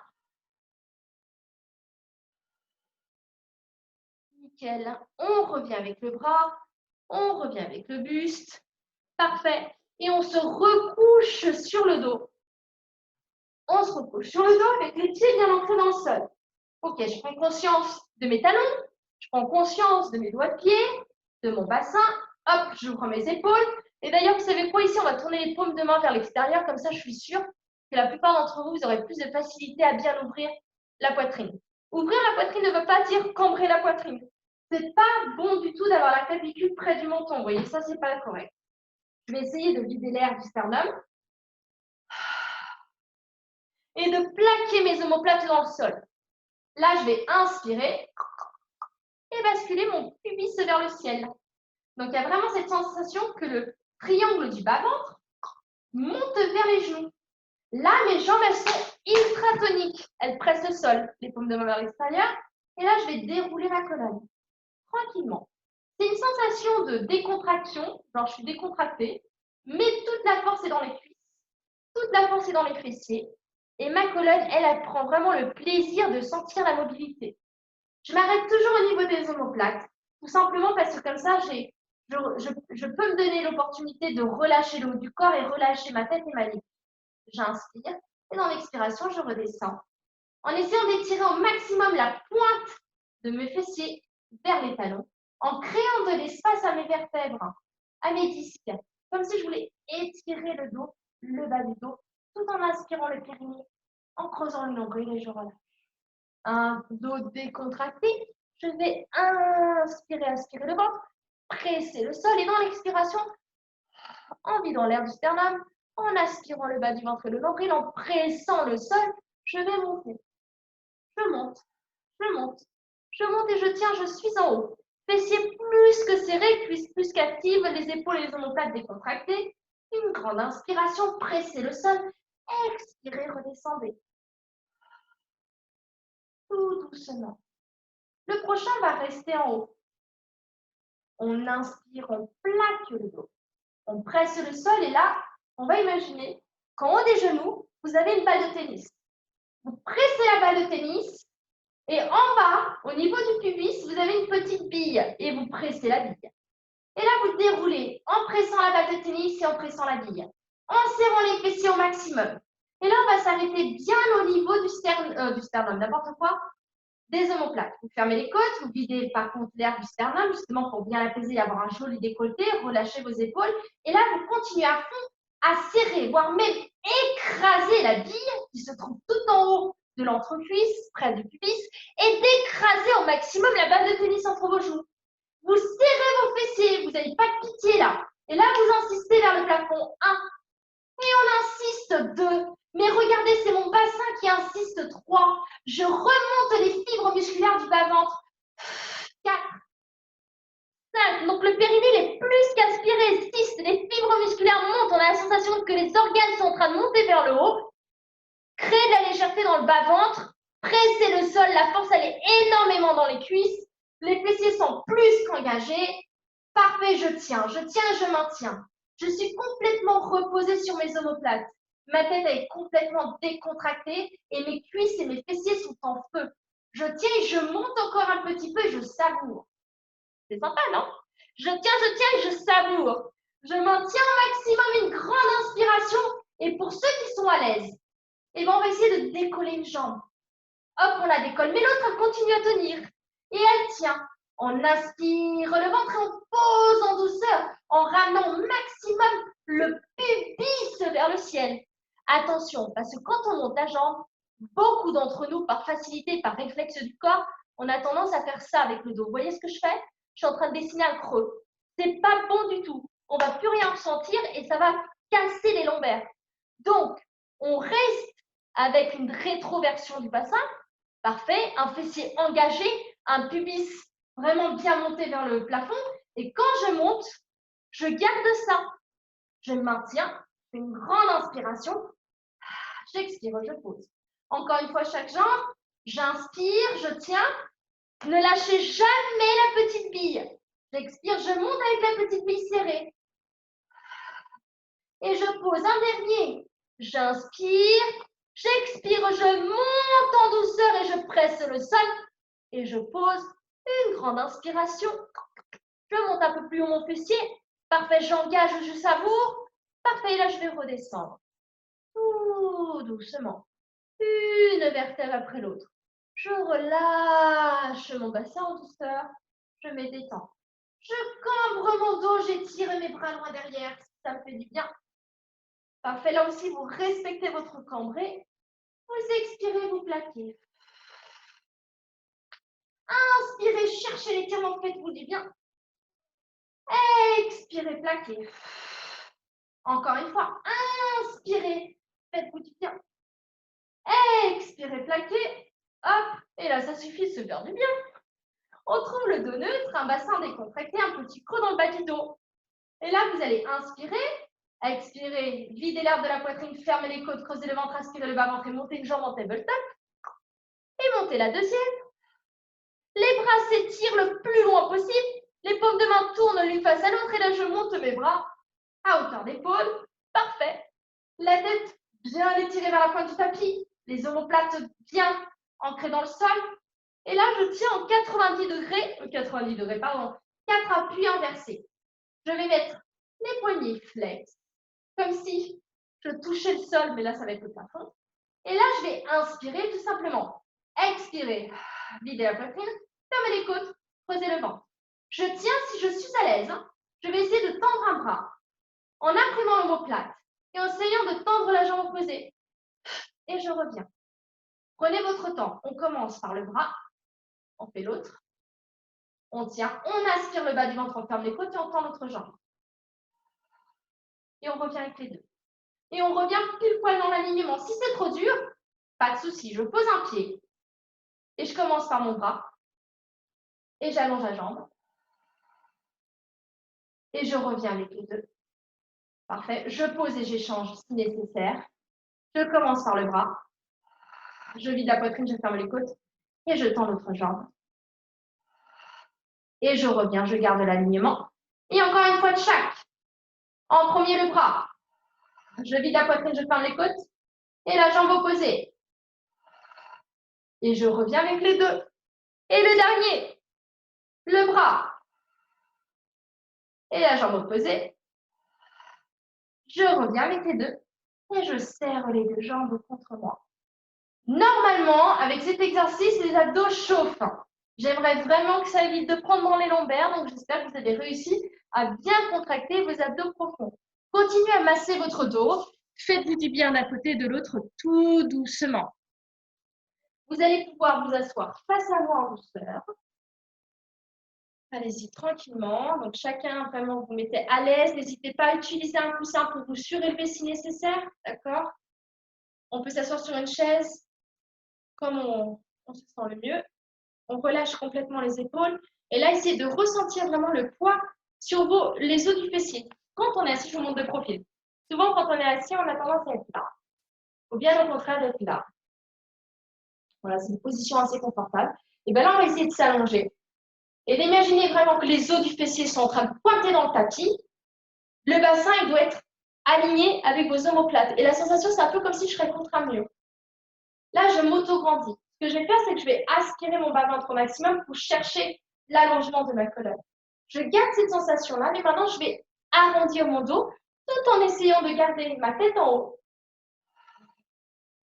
Nickel. On revient avec le bras. On revient avec le buste. Parfait. Et on se recouche sur le dos. On se recouche sur le dos avec les pieds bien ancrés dans le sol. Ok, je prends conscience de mes talons. Je prends conscience de mes doigts de pied, de mon bassin. Hop, j'ouvre mes épaules. Et d'ailleurs, vous savez quoi ici? On va tourner les paumes de main vers l'extérieur. Comme ça, je suis sûre que la plupart d'entre vous, vous aurez plus de facilité à bien ouvrir la poitrine. Ouvrir la poitrine ne veut pas dire cambrer la poitrine. C'est pas bon du tout d'avoir la clavicule près du menton. Vous voyez, ça, c'est pas correct. Je vais essayer de vider l'air du sternum et de plaquer mes omoplates dans le sol. Là, je vais inspirer et basculer mon pubis vers le ciel. Donc, il y a vraiment cette sensation que le triangle du bas-ventre monte vers les genoux. Là, mes jambes, elles sont ultra toniques. Elles pressent le sol, les paumes de main vers l'extérieur. Et là, je vais dérouler ma colonne tranquillement. C'est une sensation de décontraction. Genre, je suis décontractée, mais toute la force est dans les cuisses. Toute la force est dans les fessiers. Et ma colonne, elle prend vraiment le plaisir de sentir la mobilité. Je m'arrête toujours au niveau des omoplates, tout simplement parce que comme ça, je peux me donner l'opportunité de relâcher le haut du corps et relâcher ma tête et ma nuque. J'inspire et dans l'expiration, je redescends. En essayant d'étirer au maximum la pointe de mes fessiers vers les talons, en créant de l'espace à mes vertèbres, à mes disques, comme si je voulais étirer le dos, le bas du dos, tout en inspirant le périnée, en creusant le nombril et je relâche. Un dos décontracté, je vais inspirer, aspirer le ventre, presser le sol et dans l'expiration, en vidant l'air du sternum, en aspirant le bas du ventre et le nombril, en pressant le sol, je vais monter. Je monte, je monte, je monte et je tiens, je suis en haut. Fessiers plus que serrés, cuisses plus qu'actives, les épaules et les omoplates décontractées. Une grande inspiration, pressez le sol, expirez, redescendez. Tout doucement. Le prochain va rester en haut. On inspire, on plaque le dos. On presse le sol et là, on va imaginer qu'en haut des genoux, vous avez une balle de tennis. Vous pressez la balle de tennis et en bas, au niveau du pubis, vous avez une petite bille et vous pressez la bille. Et là, vous déroulez en pressant la balle de tennis et en pressant la bille, en serrant les fessiers au maximum. Et là, on va s'arrêter bien au niveau du sternum, n'importe quoi, des omoplates. Vous fermez les côtes, vous videz par contre l'air du sternum, justement pour bien l'apaiser et avoir un joli décolleté, relâchez vos épaules. Et là, vous continuez à fond à serrer, voire même écraser la bille qui se trouve tout en haut de l'entrecuisse, près du pubis, et d'écraser au maximum la balle de tennis entre vos joues. Vous serrez vos fessiers, vous n'avez pas de pitié là. Et là, vous insistez vers le plafond. 1. Et on insiste 2. Mais regardez, c'est mon bassin qui insiste 3. Je remonte les fibres musculaires du bas-ventre. 4. 5. Donc le périnée est plus qu'aspiré. 6. Les fibres musculaires montent. On a la sensation que les organes sont en train de monter vers le haut. Créez de la légèreté dans le bas-ventre. Pressez le sol. La force, elle est énormément dans les cuisses. Les fessiers sont plus qu'engagés. Parfait, je tiens et je maintiens. Je suis complètement reposée sur mes omoplates. Ma tête est complètement décontractée et mes cuisses et mes fessiers sont en feu. Je tiens et je monte encore un petit peu et je savoure. C'est sympa, non? Je tiens et je savoure. Je maintiens au maximum une grande inspiration. Et pour ceux qui sont à l'aise, on va essayer de décoller une jambe. Hop, on la décolle, mais l'autre, elle continue à tenir. Et elle tient. On inspire le ventre et on pose en douceur en ramenant au maximum le pubis vers le ciel. Attention, parce que quand on monte la jambe, beaucoup d'entre nous, par facilité, par réflexe du corps, on a tendance à faire ça avec le dos. Vous voyez ce que je fais? Je suis en train de dessiner un creux. C'est pas bon du tout. On ne va plus rien ressentir et ça va casser les lombaires. Donc, on reste avec une rétroversion du bassin. Parfait, un fessier engagé, un pubis vraiment bien monté vers le plafond. Et quand je monte, je garde ça. Je me maintiens, je fais une grande inspiration. J'expire, je pose. Encore une fois, chaque jambe. J'inspire, je tiens. Ne lâchez jamais la petite bille. J'expire, je monte avec la petite bille serrée. Et je pose un dernier. J'inspire, j'expire, je monte en douceur et je presse le sol. Et je pose une grande inspiration. Je monte un peu plus haut mon fessier. Parfait, j'engage, je savoure. Parfait, là je vais redescendre. Tout doucement. Une vertèbre après l'autre. Je relâche mon bassin en douceur. Je me détends. Je cambre mon dos, j'étire mes bras loin derrière. Ça me fait du bien. Parfait, là aussi, vous respectez votre cambré. Vous expirez, vous plaquez. Inspirez, cherchez l'étirement, faites-vous du bien. Expirez, plaquez. Encore une fois, inspirez, faites-vous du bien. Expirez, plaquez. Hop, et là, ça suffit de se faire du bien. On trouve le dos neutre, un bassin décontracté, un petit creux dans le bas du dos. Et là, vous allez inspirer, expirer, vider l'air de la poitrine, fermez les côtes, creusez le ventre, aspirez le bas-ventre et montez une jambe en tabletop. Et montez la deuxième. Les bras s'étirent le plus loin possible. Les paumes de main tournent l'une face à l'autre. Et là, je monte mes bras à hauteur d'épaule. Parfait. La tête bien étirée vers la pointe du tapis. Les omoplates bien ancrées dans le sol. Et là, je tiens en 90 degrés, pardon, 4 appuis inversés. Je vais mettre les poignets flex, comme si je touchais le sol, mais là, ça va être le plafond. Et là, je vais inspirer tout simplement. Expirer, vider la poitrine, fermer les côtes, creuser le ventre. Je tiens si je suis à l'aise. Je vais essayer de tendre un bras en imprimant l'omoplate et en essayant de tendre la jambe opposée. Et je reviens. Prenez votre temps. On commence par le bras. On fait l'autre. On tient. On aspire le bas du ventre, on ferme les côtes et on tend l'autre jambe. Et on revient avec les deux. Et on revient pile poil dans l'alignement. Si c'est trop dur, pas de souci. Je pose un pied. Et je commence par mon bras. Et j'allonge la jambe. Et je reviens avec les deux. Parfait. Je pose et j'échange si nécessaire. Je commence par le bras. Je vide la poitrine, je ferme les côtes. Et je tends l'autre jambe. Et je reviens, je garde l'alignement. Et encore une fois de chaque. En premier, le bras. Je vide la poitrine, je ferme les côtes. Et la jambe opposée. Et je reviens avec les deux. Et le dernier, le bras. Et la jambe opposée. Je reviens avec les deux. Et je serre les deux jambes contre moi. Normalement, avec cet exercice, les abdos chauffent. J'aimerais vraiment que ça évite de prendre dans les lombaires. Donc, j'espère que vous avez réussi à bien contracter vos abdos profonds. Continuez à masser votre dos. Faites-vous du bien d'un côté et de l'autre tout doucement. Vous allez pouvoir vous asseoir face à moi en douceur. Allez-y tranquillement. Donc, chacun, vraiment, vous mettez à l'aise. N'hésitez pas à utiliser un coussin pour vous surélever si nécessaire. D'accord? On peut s'asseoir sur une chaise comme on se sent le mieux. On relâche complètement les épaules. Et là, essayez de ressentir vraiment le poids sur les os du fessier. Quand on est assis, je vous montre de profil. Souvent, quand on est assis, on a tendance à être là. Ou bien au contraire d'être là. Voilà, c'est une position assez confortable. Et bien là, on va essayer de s'allonger. Et d'imaginer vraiment que les os du fessier sont en train de pointer dans le tapis. Le bassin, il doit être aligné avec vos omoplates. Et la sensation, c'est un peu comme si je serais contre un mur. Là, je m'auto-grandis. Ce que je vais faire, c'est que je vais aspirer mon bas-ventre au maximum pour chercher l'allongement de ma colonne. Je garde cette sensation-là, mais maintenant, je vais arrondir mon dos tout en essayant de garder ma tête en haut,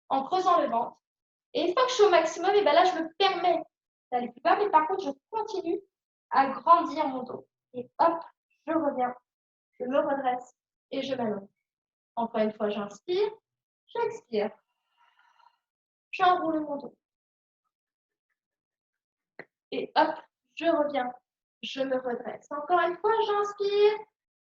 en creusant le ventre. Et une fois que je suis au maximum, et bien là, je me permets d'aller plus bas, mais par contre, je continue à grandir mon dos. Et hop, je reviens, je me redresse et je m'allonge. Encore une fois, j'inspire, j'expire. J'enroule mon dos. Et hop, je reviens, je me redresse. Encore une fois, j'inspire,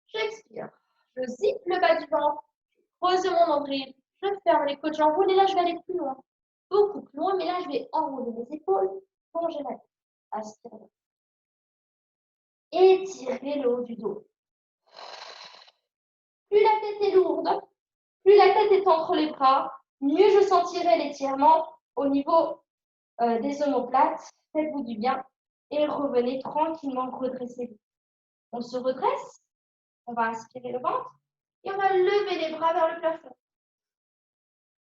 j'expire. Je zippe le bas du ventre, je creuse mon nombril, je ferme les côtes, j'enroule et là, je vais aller plus loin. Beaucoup plus loin, mais là, je vais enrouler mes épaules, plonger ma tête. Aspirez. Étirez le haut du dos. Plus la tête est lourde, plus la tête est entre les bras, mieux je sentirai l'étirement au niveau des omoplates. Faites-vous du bien et revenez tranquillement, redressez-vous. On se redresse, on va aspirer le ventre et on va lever les bras vers le plafond.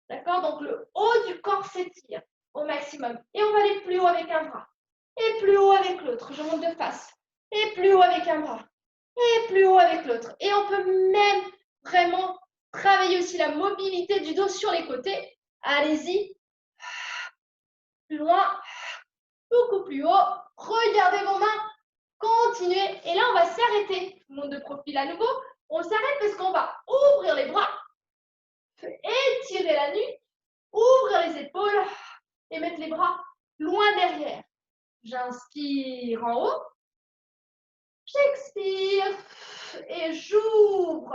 D'accord? Donc le haut du corps s'étire au maximum. Et on va aller plus haut avec un bras. Et plus haut avec l'autre. Je monte de face. Et plus haut avec un bras. Et plus haut avec l'autre. Et on peut même vraiment travailler aussi la mobilité du dos sur les côtés. Allez-y. Plus loin. Beaucoup plus haut. Regardez vos mains. Continuez. Et là, on va s'arrêter. Je monte de profil à nouveau. On s'arrête parce qu'on va ouvrir les bras. Étirer la nuque. Ouvrir les épaules. Et mettre les bras loin derrière. J'inspire en haut. J'expire et j'ouvre.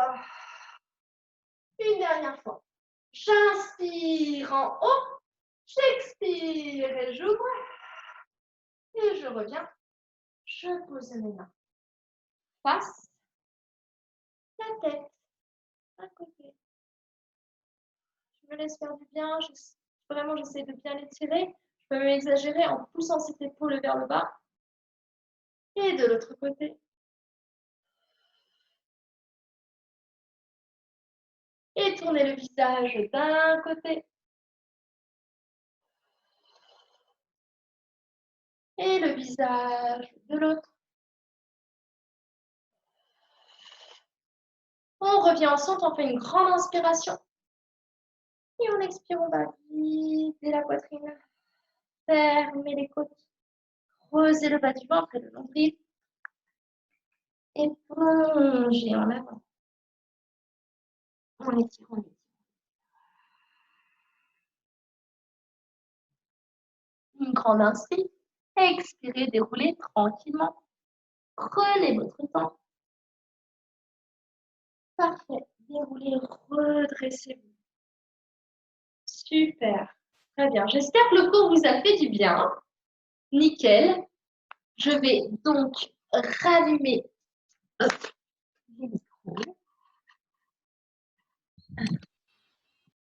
Une dernière fois. J'inspire en haut. J'expire et j'ouvre. Et je reviens. Je pose mes mains face la tête à côté. Je me laisse faire du bien. Vraiment, j'essaie de bien l'étirer. Je peux même exagérer en poussant cette épaule vers le bas. Et de l'autre côté. Et tournez le visage d'un côté. Et le visage de l'autre. On revient ensemble, on fait une grande inspiration. Et on expire, on va vider la poitrine. Fermez les côtes. Creusez le bas du ventre et le nombril. Et plongez en avant. On étire, on étire. Une grande inspire. Expirez, déroulez tranquillement. Prenez votre temps. Parfait. Déroulez, redressez-vous. Super. Très bien. J'espère que le cours vous a fait du bien. Nickel. Je vais donc rallumer les micros.